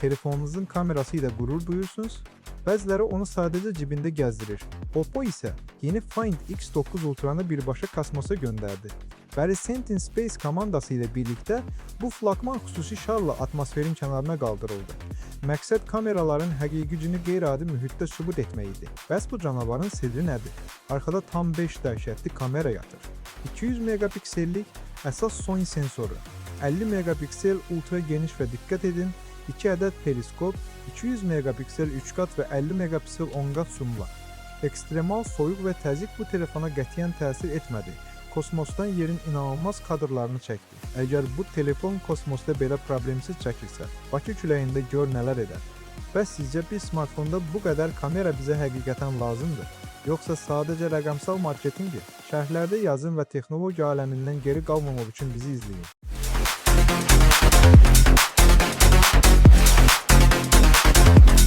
telefonunuzun kamerası ile gurur duyursunuz, bəziləri onu sadəcə cibində gəzdirir. Oppo isə yeni Find X9 Ultra'nı birbaşa kosmosa göndərdi. Verisent in Space komandası ilə birlikdə bu flagman xüsusi şarla atmosferin kənarına qaldırıldı. Məqsəd kameraların həqiqi gücünü qeyri-adi mühitdə sübut etmək idi. Bəs bu canavarın sirri nədir? Arxada tam 5 dəhşətli kamera yatır. 200 megapiksellik əsas Sony sensoru, 50 megapiksel ultra geniş və diqqət edin, 2 ədəd periskop, 200 megapiksel 3 qat və 50 megapiksel 10 qat zoomla. Ekstremal soyuq və təzyiq bu telefona qətiyyən təsir etmədi. Kosmosdan yerin inanılmaz kadrlarını çəkdi. Əgər bu telefon kosmosda belə problemsiz çəkilsə, Bakı küləyində gör nələr edər. Bəs sizcə bir smartfonda bu qədər kamera bizə həqiqətən lazımdır? Yoxsa sadəcə rəqəmsal marketinqdir? Şərhlərdə yazın və texnologiya aləmindən geri qalmamaq üçün bizi izləyin.